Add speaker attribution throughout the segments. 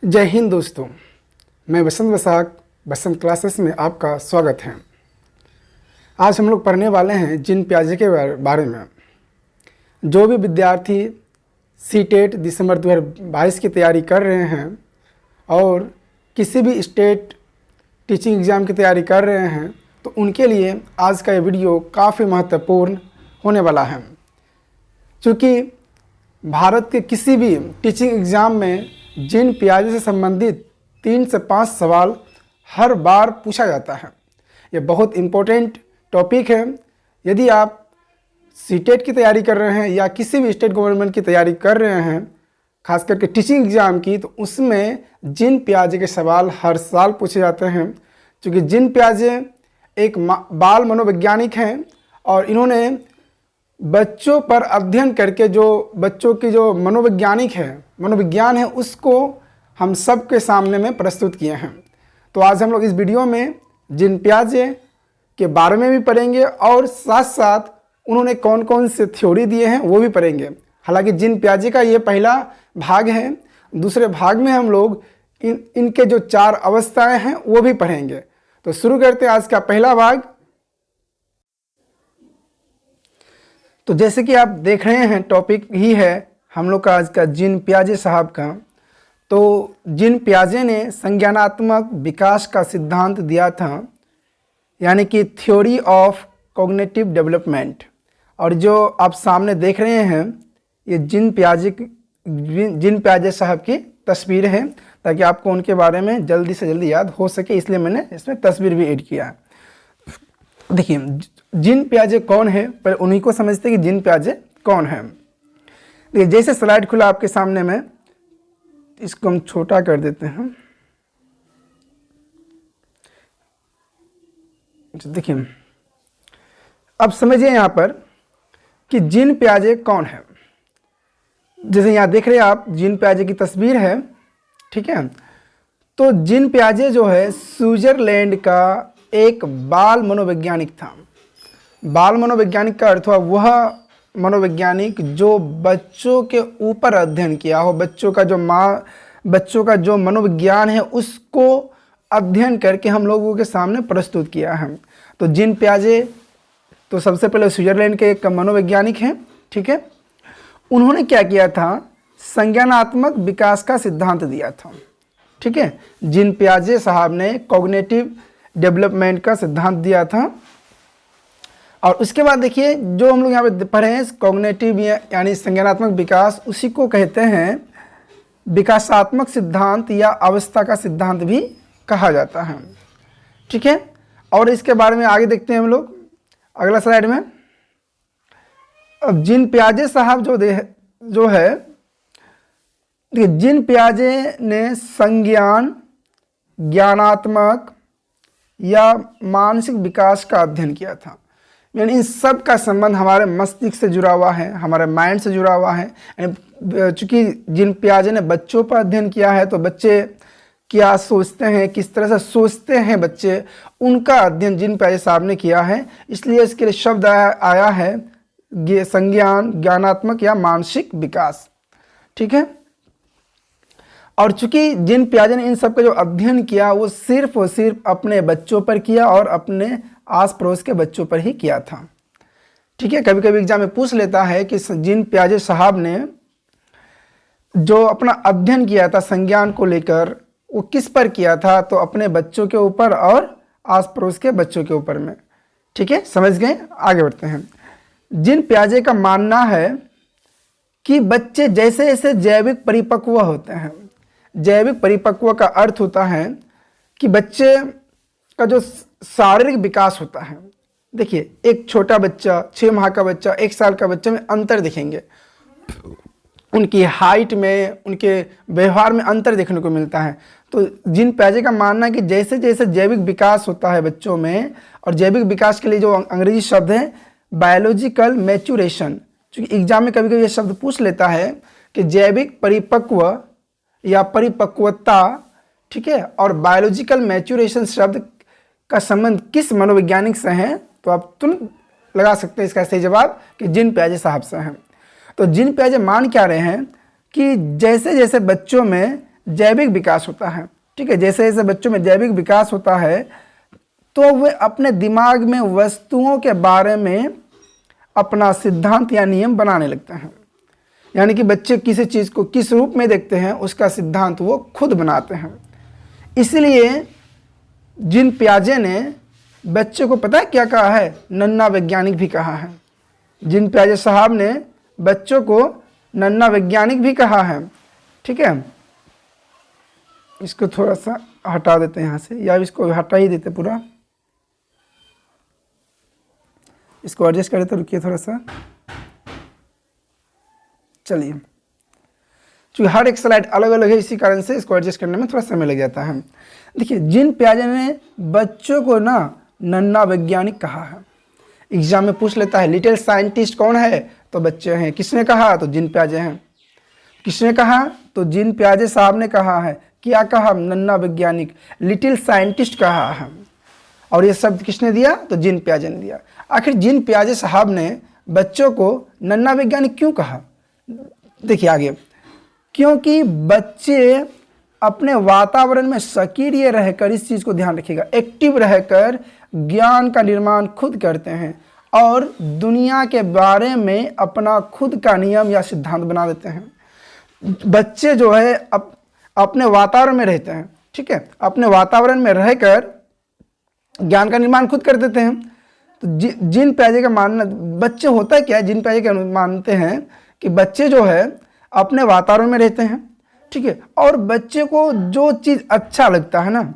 Speaker 1: जय हिंद दोस्तों, मैं बसंत वसाक बसंत क्लासेस में आपका स्वागत है। आज हम लोग पढ़ने वाले हैं जिन प्याजे के बारे में। जो भी विद्यार्थी सीटेट दिसंबर 2022 की तैयारी कर रहे हैं और किसी भी स्टेट टीचिंग एग्ज़ाम की तैयारी कर रहे हैं तो उनके लिए आज का ये वीडियो काफ़ी महत्वपूर्ण होने वाला है, क्योंकि भारत के किसी भी टीचिंग एग्ज़ाम में जिन प्याजे से संबंधित 3 से 5 सवाल हर बार पूछा जाता है। ये बहुत इम्पोर्टेंट टॉपिक है। यदि आप सीटेट की तैयारी कर रहे हैं या किसी भी स्टेट गवर्नमेंट की तैयारी कर रहे हैं, खास करके टीचिंग एग्ज़ाम की, तो उसमें जिन प्याजे के सवाल हर साल पूछे जाते हैं। क्योंकि जिन प्याजे एक बाल मनोवैज्ञानिक हैं और इन्होंने बच्चों पर अध्ययन करके जो बच्चों की जो मनोविज्ञान है उसको हम सब के सामने में प्रस्तुत किए हैं। तो आज हम लोग इस वीडियो में जिन प्याजे के बारे में भी पढ़ेंगे और साथ साथ उन्होंने कौन कौन से थ्योरी दिए हैं वो भी पढ़ेंगे। हालांकि जिन प्याजे का ये पहला भाग है, दूसरे भाग में हम लोग इनके जो 4 अवस्थाएं हैं वो भी पढ़ेंगे। तो शुरू करते हैं आज का पहला भाग। तो जैसे कि आप देख रहे हैं, टॉपिक ही है हम लोग का आज का जिन प्याजे साहब का। तो जिन प्याजे ने संज्ञानात्मक विकास का सिद्धांत दिया था, यानी कि थ्योरी ऑफ कॉग्निटिव डेवलपमेंट। और जो आप सामने देख रहे हैं ये जिन प्याजे साहब की तस्वीर है, ताकि आपको उनके बारे में जल्दी से जल्दी याद हो सके, इसलिए मैंने इसमें तस्वीर भी ऐड किया है। देखिए जिन प्याजे कौन है, पर उन्हीं को समझते हैं कि जिन प्याजे कौन है। देखिए जैसे स्लाइड खुला आपके सामने में, इसको हम छोटा कर देते हैं। देखिए अब समझिए यहाँ पर कि जिन प्याजे कौन है। जैसे यहाँ देख रहे हैं आप, जिन प्याजे की तस्वीर है, ठीक है। तो जिन प्याजे जो है स्विट्जरलैंड का एक बाल मनोवैज्ञानिक था। बाल मनोवैज्ञानिक का अर्थ हुआ वह मनोवैज्ञानिक जो बच्चों के ऊपर अध्ययन किया हो, बच्चों का जो मनोविज्ञान है उसको अध्ययन करके हम लोगों के सामने प्रस्तुत किया है। तो जिन प्याजे तो सबसे पहले स्विट्जरलैंड के एक मनोवैज्ञानिक हैं, ठीक है। उन्होंने क्या किया था, संज्ञानात्मक विकास का सिद्धांत दिया था, ठीक है। जिन प्याजे साहब ने कॉग्निटिव डेवलपमेंट का सिद्धांत दिया था। और उसके बाद देखिए जो हम लोग यहाँ पे पढ़े हैं कॉग्निटिव यानी संज्ञानात्मक विकास, उसी को कहते हैं विकासात्मक सिद्धांत या अवस्था का सिद्धांत भी कहा जाता है, ठीक है। और इसके बारे में आगे देखते हैं हम लोग अगला स्लाइड में। अब जिन प्याजे साहब जो है देखिए, जिन प्याजे ने संज्ञान, ज्ञानात्मक या मानसिक विकास का अध्ययन किया था। यानी इन सब का संबंध हमारे मस्तिष्क से जुड़ा हुआ है, हमारे माइंड से जुड़ा हुआ है। चूँकि जिन प्याजे ने बच्चों पर अध्ययन किया है, तो बच्चे क्या सोचते हैं, किस तरह से सोचते हैं बच्चे, उनका अध्ययन जिन प्याजे साहब ने किया है। इसलिए इसके लिए शब्द आया है संज्ञान, ज्ञानात्मक या मानसिक विकास, ठीक है। और चूंकि जिन प्याजे ने इन सब का जो अध्ययन किया वो सिर्फ और सिर्फ अपने बच्चों पर किया और अपने आस पड़ोस के बच्चों पर ही किया था, ठीक है। कभी कभी एग्जाम में पूछ लेता है कि जिन प्याजे साहब ने जो अपना अध्ययन किया था संज्ञान को लेकर, वो किस पर किया था, तो अपने बच्चों के ऊपर और आस पड़ोस के बच्चों के ऊपर में, ठीक है। समझ गए, आगे बढ़ते हैं। जिन प्याजे का मानना है कि बच्चे जैसे जैसे जैविक परिपक्व होते हैं, जैविक परिपक्व का अर्थ होता है कि बच्चे का जो शारीरिक विकास होता है। देखिए एक छोटा बच्चा, 6 माह का बच्चा, 1 साल का बच्चा में अंतर दिखेंगे, उनकी हाइट में, उनके व्यवहार में अंतर देखने को मिलता है। तो जिन प्याजे का मानना है कि जैसे जैसे जैविक विकास होता है बच्चों में, और जैविक विकास के लिए जो अंग्रेजी शब्द है बायोलॉजिकल मैच्योरेशन, क्योंकि एग्जाम में कभी कभी ये शब्द पूछ लेता है कि जैविक परिपक्व या परिपक्वता, ठीक है, और बायोलॉजिकल मैच्योरेशन शब्द का संबंध किस मनोवैज्ञानिक से है, तो आप तुरंत लगा सकते हैं इसका सही जवाब कि जिन प्याजे साहब से हैं। तो जिन प्याजे मान क्या रहे हैं कि जैसे जैसे बच्चों में जैविक विकास होता है। ठीक है, जैसे जैसे बच्चों में जैविक विकास होता है तो वे अपने दिमाग में वस्तुओं के बारे में अपना सिद्धांत या नियम बनाने लगते हैं। यानी कि बच्चे किसी चीज़ को किस रूप में देखते हैं उसका सिद्धांत वो खुद बनाते हैं। इसलिए जीन पियाजे ने बच्चे को पता है क्या कहा है, नन्हा वैज्ञानिक भी कहा है। जीन पियाजे साहब ने बच्चों को नन्हा वैज्ञानिक भी कहा है। ठीक है, इसको थोड़ा सा हटा देते हैं यहाँ से, या इसको हटा ही देते पूरा, इसको एडजस्ट करें तो रुकिए थोड़ा सा। चलिए, क्योंकि हर एक स्लाइड अलग अलग है इसी कारण से इसको एडजस्ट करने में थोड़ा समय लग जाता है। देखिए, जीन पियाजे ने बच्चों को ना नन्हा वैज्ञानिक कहा है। एग्जाम में पूछ लेता है लिटिल साइंटिस्ट कौन है, तो बच्चे हैं। किसने कहा, तो जीन पियाजे हैं। किसने कहा, तो जीन पियाजे साहब ने कहा है। क्या कहा, नन्हा वैज्ञानिक, लिटिल साइंटिस्ट कहा है। और ये शब्द किसने दिया, तो जीन पियाजे ने दिया। आखिर जीन पियाजे साहब ने बच्चों को नन्हा वैज्ञानिक क्यों कहा, देखिए आगे। क्योंकि बच्चे अपने वातावरण में सक्रिय रहकर, इस चीज़ को ध्यान रखिएगा, एक्टिव रहकर ज्ञान का निर्माण खुद करते हैं और दुनिया के बारे में अपना खुद का नियम या सिद्धांत बना देते हैं। बच्चे जो है अपने वातावरण में रहते हैं। ठीक है, अपने वातावरण में रहकर ज्ञान का निर्माण खुद कर देते हैं। तो जीन पियाजे का मानना, बच्चे होता है क्या है, जीन पियाजे का मानते हैं कि बच्चे जो है अपने वातावरण में रहते हैं। ठीक है, और बच्चे को जो चीज़ अच्छा लगता है ना,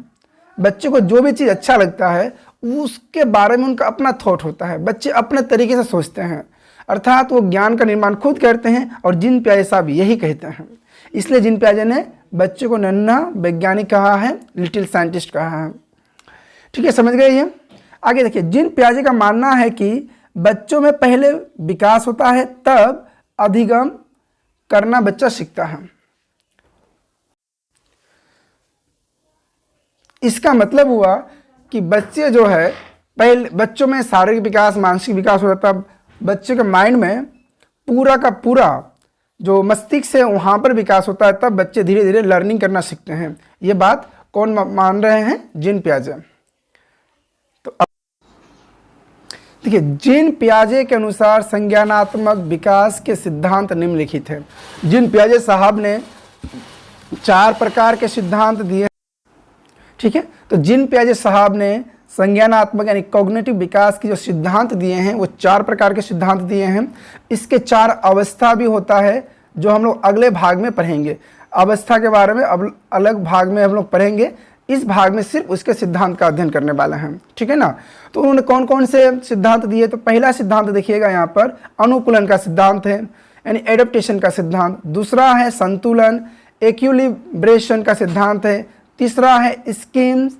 Speaker 1: बच्चे को जो भी चीज़ अच्छा लगता है उसके बारे में उनका अपना थॉट होता है। बच्चे अपने तरीके से सोचते हैं, अर्थात वो ज्ञान का निर्माण खुद करते हैं। और जीन पियाजे साहब यही कहते हैं। इसलिए जीन पियाजे ने बच्चे को नन्हा वैज्ञानिक कहा है, लिटिल साइंटिस्ट कहा है। ठीक है, समझ गए ये। आगे देखिए, जीन पियाजे का मानना है कि बच्चों में पहले विकास होता है, तब अधिगम करना बच्चा सीखता है। इसका मतलब हुआ कि बच्चे जो है पहले, बच्चों में शारीरिक विकास, मानसिक विकास हो जाता है। बच्चे के माइंड में पूरा का पूरा जो मस्तिष्क है वहाँ पर विकास होता है, तब बच्चे धीरे धीरे लर्निंग करना सीखते हैं। ये बात कौन मान रहे हैं, जीन पियाजे। तो अब देखिए, जीन पियाजे के अनुसार संज्ञानात्मक विकास के सिद्धांत निम्नलिखित हैं। जीन पियाजे साहब ने 4 प्रकार के सिद्धांत दिए। ठीक है, तो जीन पियाजे साहब ने संज्ञानात्मक यानी कॉग्निटिव विकास की जो सिद्धांत दिए हैं वो 4 प्रकार के सिद्धांत दिए हैं। इसके 4 अवस्था भी होता है, जो हम लोग अगले भाग में पढ़ेंगे। अवस्था के बारे में अब अलग भाग में हम लोग पढ़ेंगे। इस भाग में सिर्फ उसके सिद्धांत का अध्ययन करने वाले हैं। ठीक है ना। तो उन्होंने कौन कौन से सिद्धांत दिए, तो पहला सिद्धांत देखिएगा यहाँ पर अनुकूलन का सिद्धांत है, यानी एडेप्टेशन का सिद्धांत। दूसरा है संतुलन, इक्विलिब्रेशन का सिद्धांत है। तीसरा है स्कीम्स,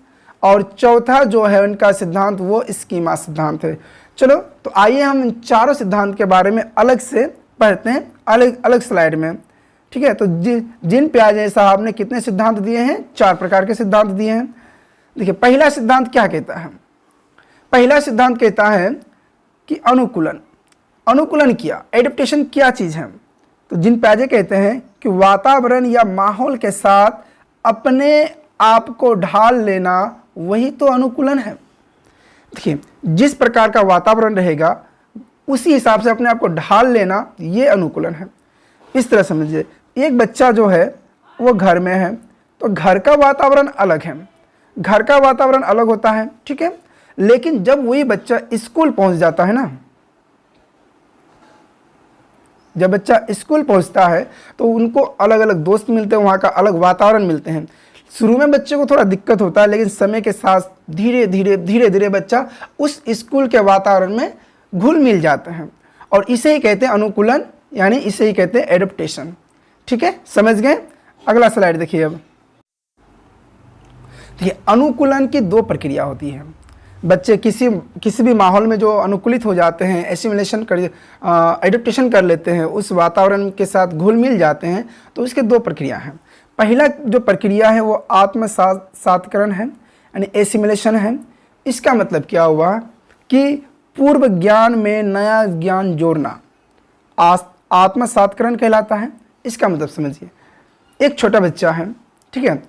Speaker 1: और चौथा जो है उनका सिद्धांत वो स्कीमा सिद्धांत है। चलो, तो आइए हम इन चारों सिद्धांत के बारे में अलग से पढ़ते हैं, अलग अलग स्लाइड में। ठीक है, तो जीन पियाजे साहब ने कितने सिद्धांत दिए हैं, 4 प्रकार के सिद्धांत दिए हैं। देखिए, पहला सिद्धांत क्या कहता है, पहला सिद्धांत कहता है कि अनुकूलन। अनुकूलन क्या, एडेप्टेशन क्या चीज़ है, तो जीन पियाजे कहते हैं कि वातावरण या माहौल के साथ अपने आप को ढाल लेना, वही तो अनुकूलन है। देखिए, जिस प्रकार का वातावरण रहेगा उसी हिसाब से अपने आप को ढाल लेना, ये अनुकूलन है। इस तरह समझिए, एक बच्चा जो है वो घर में है, तो घर का वातावरण अलग है, घर का वातावरण अलग होता है। ठीक है, लेकिन जब वही बच्चा स्कूल पहुंच जाता है ना, जब बच्चा स्कूल पहुंचता है तो उनको अलग अलग दोस्त मिलते हैं, वहाँ का अलग वातावरण मिलते हैं। शुरू में बच्चे को थोड़ा दिक्कत होता है, लेकिन समय के साथ धीरे धीरे बच्चा उस स्कूल के वातावरण में घुल मिल जाते हैं, और इसे ही कहते हैं अनुकूलन, यानी इसे ही कहते हैं एडेप्टेशन। ठीक है, समझ गए। अगला स्लाइड देखिए। अब देखिए, अनुकूलन की 2 प्रक्रिया होती है। बच्चे किसी भी माहौल में जो अनुकूलित हो जाते हैं, एसिमिलेशन कर एडेप्टेशन कर लेते हैं, उस वातावरण के साथ घुल मिल जाते हैं, तो इसके 2 प्रक्रिया हैं। पहला जो प्रक्रिया है वो आत्मसात्करण है, यानी एसिमिलेशन है। इसका मतलब क्या हुआ कि पूर्व ज्ञान में नया ज्ञान जोड़ना आत्मसात्करण कहलाता है। इसका मतलब समझिए, एक छोटा बच्चा है, ठीक है।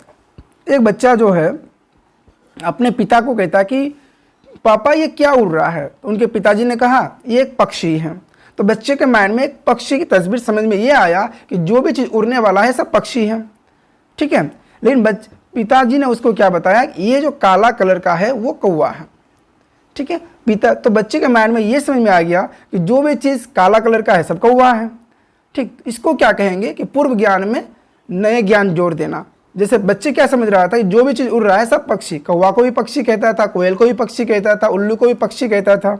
Speaker 1: एक बच्चा जो है अपने पिता को कहता कि पापा ये क्या उड़ रहा है, तो उनके पिताजी ने कहा ये एक पक्षी है। तो बच्चे के माइंड में एक पक्षी की तस्वीर समझ में ये आया कि जो भी चीज़ उड़ने वाला है सब पक्षी है, ठीक है। लेकिन पिताजी ने उसको क्या बताया कि ये जो काला कलर का है वो कौवा है, ठीक है। तो बच्चे के माइंड में ये समझ में आ गया कि जो भी चीज़ काला कलर का है सब कौवा है, ठीक। इसको क्या कहेंगे कि पूर्व ज्ञान में नए ज्ञान जोड़ देना। जैसे बच्चे क्या समझ रहा था कि जो भी चीज़ उड़ रहा है सब पक्षी, कौवा को भी पक्षी कहता था, कोयल को भी पक्षी कहता था, उल्लू को भी पक्षी कहता था,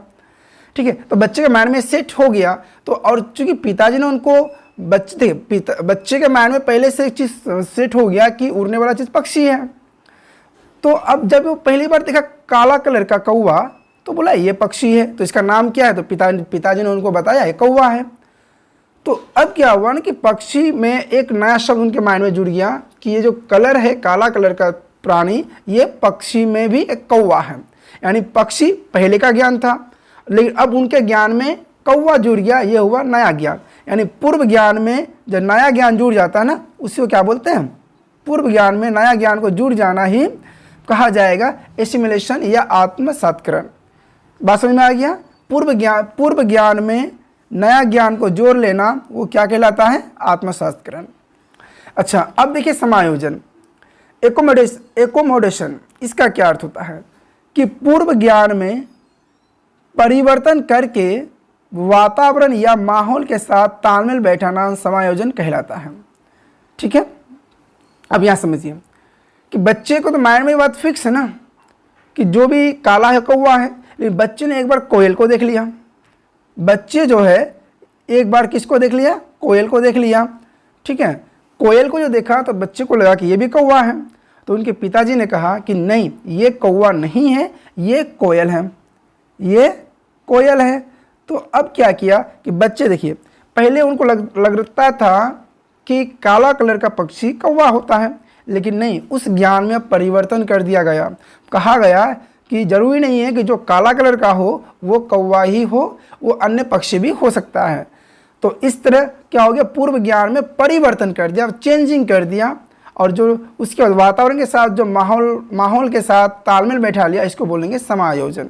Speaker 1: ठीक है। तो बच्चे के माइंड में सेट हो गया। तो और चूंकि पिताजी ने उनको बच्चे के माइंड में पहले से एक चीज़ सेट हो गया कि उड़ने वाला चीज़ पक्षी है। तो अब जब वो पहली बार देखा काला कलर का कौवा तो बोला ये पक्षी है, तो इसका नाम क्या है, तो पिताजी ने उनको बताया ये कौवा है। तो अब क्या हुआ ना कि पक्षी में एक नया शब्द उनके माइंड में जुड़ गया कि ये जो कलर है काला कलर का प्राणी, ये पक्षी में भी एक कौवा है। यानी पक्षी पहले का ज्ञान था, लेकिन अब उनके ज्ञान में कौवा जुड़ गया, ये हुआ नया ज्ञान। यानी पूर्व ज्ञान में जब नया ज्ञान जुड़ जाता है ना, उसी को क्या बोलते हैं, पूर्व ज्ञान में नया ज्ञान को जुड़ जाना ही कहा जाएगा एसिमिलेशन या आत्मसात्करण। बात समझ में आ गया। पूर्व ज्ञान में नया ज्ञान को जोड़ लेना वो क्या कहलाता है, आत्मसात्करण। अच्छा, अब देखिए समायोजन, एकोमोडेशन, इसका क्या अर्थ होता है कि पूर्व ज्ञान में परिवर्तन करके वातावरण या माहौल के साथ तालमेल बैठाना समायोजन कहलाता है, ठीक है। अब यहाँ समझिए कि बच्चे को तो माइंड में बात फिक्स है ना कि जो भी काला है कौवा है, लेकिन बच्चे ने एक बार कोयल को देख लिया। बच्चे जो है एक बार किसको देख लिया, कोयल को देख लिया, ठीक है। कोयल को जो देखा तो बच्चे को लगा कि ये भी कौवा है। तो उनके पिताजी ने कहा कि नहीं ये कौवा नहीं है, ये कोयल है, ये कोयल है। तो अब क्या किया कि बच्चे देखिए पहले उनको लगता था कि काला कलर का पक्षी कौवा होता है, लेकिन नहीं, उस ज्ञान में परिवर्तन कर दिया गया। कहा गया कि जरूरी नहीं है कि जो काला कलर का हो वो कौवा ही हो, वो अन्य पक्षी भी हो सकता है। तो इस तरह क्या हो गया, पूर्व ज्ञान में परिवर्तन कर दिया, चेंजिंग कर दिया, और जो उसके बाद वातावरण के साथ जो माहौल के साथ तालमेल बैठा लिया, इसको बोलेंगे समायोजन,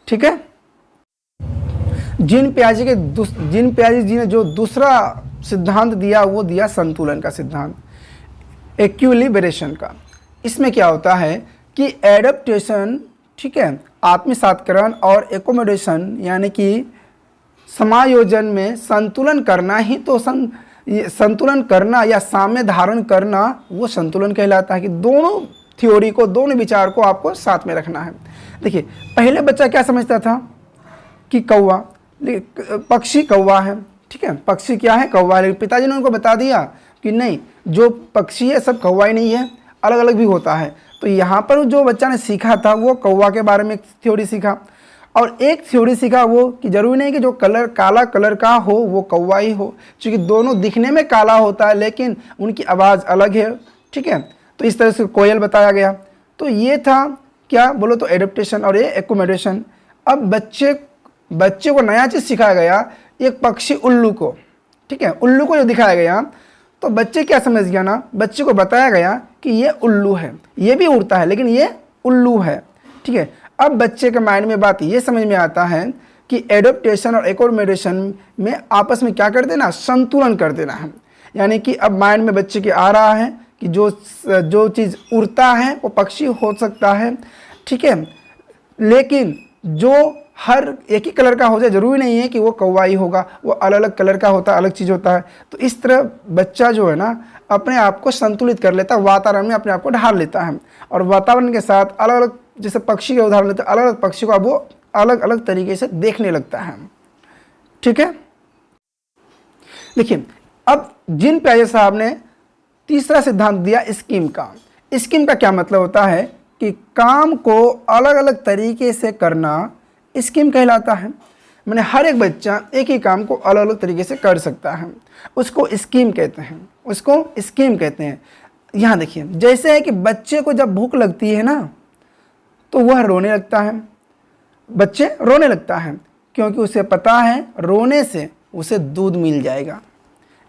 Speaker 1: ठीक है। जीन पियाजे जी ने जो दूसरा सिद्धांत दिया वो दिया संतुलन का सिद्धांत, इक्विलिब्रेशन का। इसमें क्या होता है कि एडेप्टेशन, ठीक है, आत्मसात्करण और एकोमोडेशन यानी कि समायोजन में संतुलन करना ही तो संतुलन करना या साम्य धारण करना वो संतुलन कहलाता है कि दोनों थ्योरी को, दोनों विचार को आपको साथ में रखना है। देखिए पहले बच्चा क्या समझता था कि कौवा, पक्षी कौवा है, ठीक है, पक्षी क्या है, कौवा है। पिताजी ने उनको बता दिया कि नहीं, जो पक्षी है सब कौवा ही नहीं है, अलग अलग भी होता है। तो यहाँ पर जो बच्चा ने सीखा था वो कौवा के बारे में एक थ्योरी सीखा, और एक थ्योरी सीखा वो कि जरूरी नहीं कि जो कलर काला कलर का हो वो कौवा ही हो, क्योंकि दोनों दिखने में काला होता है लेकिन उनकी आवाज़ अलग है, ठीक है। तो इस तरह से कोयल बताया गया। तो ये था क्या बोलो तो एडेप्टेशन और ये एकोमोडेशन। अब बच्चे को नया चीज़ सिखाया गया, एक पक्षी उल्लू को, ठीक है, उल्लू को जो दिखाया गया तो बच्चे क्या समझ गया ना, बच्चे को बताया गया कि ये उल्लू है, ये भी उड़ता है लेकिन ये उल्लू है, ठीक है। अब बच्चे के माइंड में बात ये समझ में आता है कि एडोप्टेशन और एकोमोडेशन में आपस में क्या कर देना, संतुलन कर देना है। यानी कि अब माइंड में बच्चे के आ रहा है कि जो चीज़ उड़ता है वो पक्षी हो सकता है, ठीक है, लेकिन जो हर एक ही कलर का हो जाए जरूरी नहीं है कि वो कौवा ही होगा, वो अलग अलग कलर का होता है, अलग चीज़ होता है। तो इस तरह बच्चा जो है ना अपने आप को संतुलित कर लेता है, वातावरण में अपने आप को ढाल लेता है, और वातावरण के साथ अलग अलग, जैसे पक्षी के उदाहरण लेते हैं, अलग अलग पक्षी को अब वो अलग अलग तरीके से देखने लगता है, ठीक है। देखिए अब जीन पियाजे साहब ने तीसरा सिद्धांत दिया स्कीम का। स्कीम का क्या मतलब होता है कि काम को अलग अलग तरीके से करना स्कीम कहलाता है। मैंने हर एक बच्चा एक ही काम को अलग अलग तरीके से कर सकता है, उसको स्कीम कहते हैं, उसको स्कीम कहते हैं। यहाँ देखिए जैसे है कि बच्चे को जब भूख लगती है ना तो वह रोने लगता है, बच्चे रोने लगता है क्योंकि उसे पता है रोने से उसे दूध मिल जाएगा,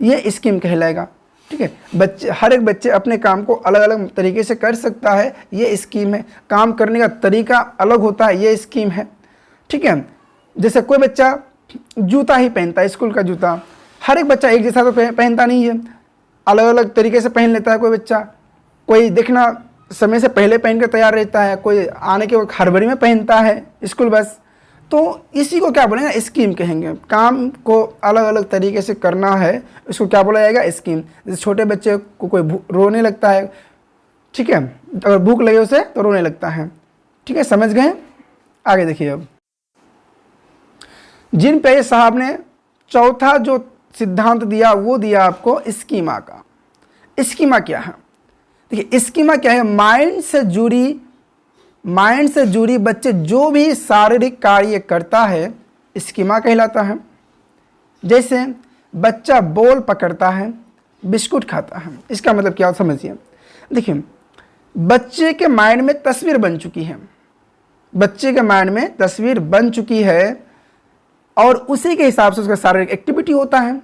Speaker 1: ये स्कीम कहलाएगा, ठीक है। बच्चे, हर एक बच्चे अपने काम को अलग अलग तरीके से कर सकता है, ये स्कीम है। काम करने का तरीका अलग होता है, ये स्कीम है, ठीक है। जैसे कोई बच्चा जूता ही पहनता है, स्कूल का जूता, हर एक बच्चा एक जैसा तो पहनता नहीं है, अलग अलग तरीके से पहन लेता है कोई बच्चा। कोई देखना समय से पहले पहन कर तैयार रहता है, कोई आने के वक्त हड़बड़ी में पहनता है स्कूल बस। तो इसी को क्या बोलेंगे, स्कीम कहेंगे। काम को अलग अलग तरीके से करना है, इसको क्या बोला जाएगा, स्कीम। जैसे छोटे बच्चे को कोई रोने लगता है, ठीक है, अगर भूख लगे उसे तो रोने लगता है, ठीक है, समझ गए। आगे देखिए, अब जिन पे साहब ने चौथा जो सिद्धांत दिया वो दिया आपको स्कीमा का। स्कीमा क्या है, देखिए स्कीमा क्या है, माइंड से जुड़ी बच्चे जो भी शारीरिक कार्य करता है स्कीमा कहलाता है। जैसे बच्चा बॉल पकड़ता है, बिस्कुट खाता है, इसका मतलब क्या समझिए। देखिए बच्चे के माइंड में तस्वीर बन चुकी है, बच्चे के माइंड में तस्वीर बन चुकी है और उसी के हिसाब से उसका शारीरिक एक्टिविटी होता है।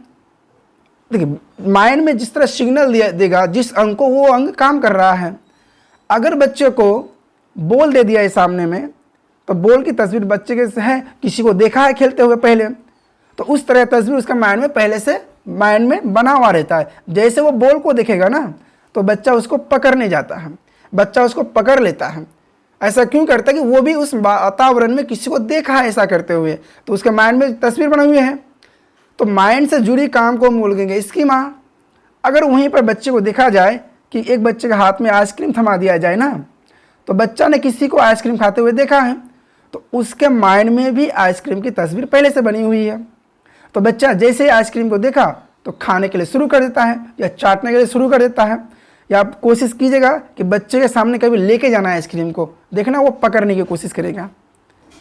Speaker 1: देखिए माइंड में जिस तरह सिग्नल देगा, जिस अंग को वो अंग काम कर रहा है। अगर बच्चे को बॉल दे दिया है सामने में, तो बॉल की तस्वीर बच्चे के है, किसी को देखा है खेलते हुए पहले, तो उस तरह तस्वीर उसका माइंड में पहले से माइंड में बना हुआ रहता है। जैसे वो बॉल को देखेगा ना, तो बच्चा उसको पकड़ने जाता है, बच्चा उसको पकड़ लेता है। ऐसा क्यों करता है कि वो भी उस वातावरण में किसी को देखा है ऐसा करते हुए, तो उसके माइंड में तस्वीर बनी हुई है। तो माइंड से जुड़ी काम को हम बोलेंगे स्कीमा। अगर वहीं पर बच्चे को देखा जाए कि एक बच्चे के हाथ में आइसक्रीम थमा दिया जाए ना, तो बच्चा ने किसी को आइसक्रीम खाते हुए देखा है, तो उसके माइंड में भी आइसक्रीम की तस्वीर पहले से बनी हुई है। तो बच्चा जैसे ही आइसक्रीम को देखा तो खाने के लिए शुरू कर देता है या चाटने के लिए शुरू कर देता है। या आप कोशिश कीजिएगा कि बच्चे के सामने कभी लेके जाना है आइसक्रीम को, देखना वो पकड़ने की कोशिश करेगा,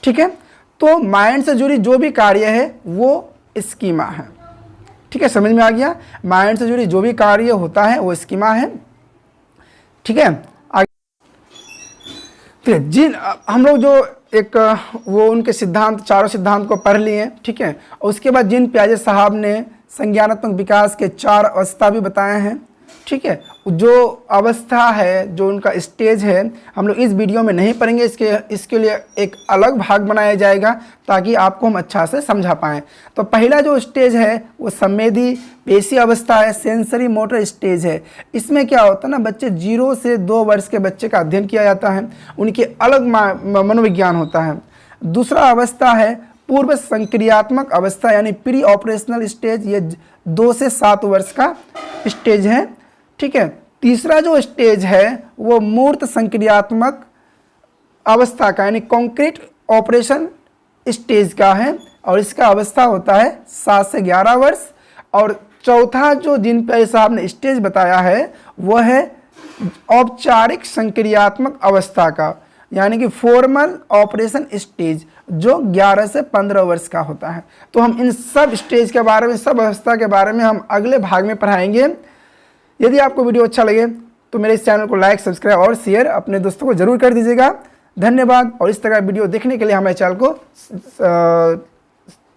Speaker 1: ठीक है। तो माइंड से जुड़ी जो भी कार्य है वो स्कीमा है, ठीक है, समझ में आ गया। माइंड से जुड़ी जो भी कार्य होता है वो स्कीमा है, ठीक है। आगे जिन हम लोग जो एक वो उनके सिद्धांत, चारों सिद्धांत को पढ़ लिए, ठीक है। और उसके बाद जिन पियाजे साहब ने संज्ञानात्मक विकास के 4 अवस्था भी बताए हैं, ठीक है। जो अवस्था है, जो उनका स्टेज है, हम लोग इस वीडियो में नहीं पढ़ेंगे, इसके लिए एक अलग भाग बनाया जाएगा ताकि आपको हम अच्छा से समझा पाएँ। तो पहला जो स्टेज है वो संवेदी पेशी अवस्था है, सेंसरी मोटर स्टेज है। इसमें क्या होता है ना, बच्चे 0 से 2 वर्ष के बच्चे का अध्ययन किया जाता है, उनके अलग मनोविज्ञान होता है। दूसरा अवस्था है पूर्व संक्रियात्मक अवस्था यानी प्री ऑपरेशनल स्टेज, ये 2 से 7 वर्ष का स्टेज है, ठीक है। तीसरा जो स्टेज है वो मूर्त संक्रियात्मक अवस्था का यानी कॉन्क्रीट ऑपरेशन स्टेज का है और इसका अवस्था होता है 7 से 11 वर्ष। और चौथा जो जिन पे साहब ने स्टेज बताया है वह है औपचारिक संक्रियात्मक अवस्था का यानी कि फॉर्मल ऑपरेशन स्टेज, जो 11 से 15 वर्ष का होता है। तो हम इन सब स्टेज के बारे में, सब अवस्था के बारे में हम अगले भाग में पढ़ाएंगे। यदि आपको वीडियो अच्छा लगे तो मेरे इस चैनल को लाइक, सब्सक्राइब और शेयर अपने दोस्तों को जरूर कर दीजिएगा। धन्यवाद। और इस तरह वीडियो देखने के लिए हमारे चैनल को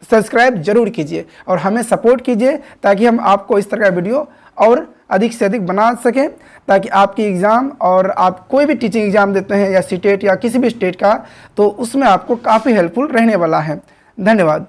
Speaker 1: सब्सक्राइब जरूर कीजिए और हमें सपोर्ट कीजिए ताकि हम आपको इस तरह का वीडियो और अधिक से अधिक बना सकें, ताकि आपकी एग्ज़ाम और आप कोई भी टीचिंग एग्ज़ाम देते हैं या सीटेट या किसी भी स्टेट का, तो उसमें आपको काफ़ी हेल्पफुल रहने वाला है। धन्यवाद।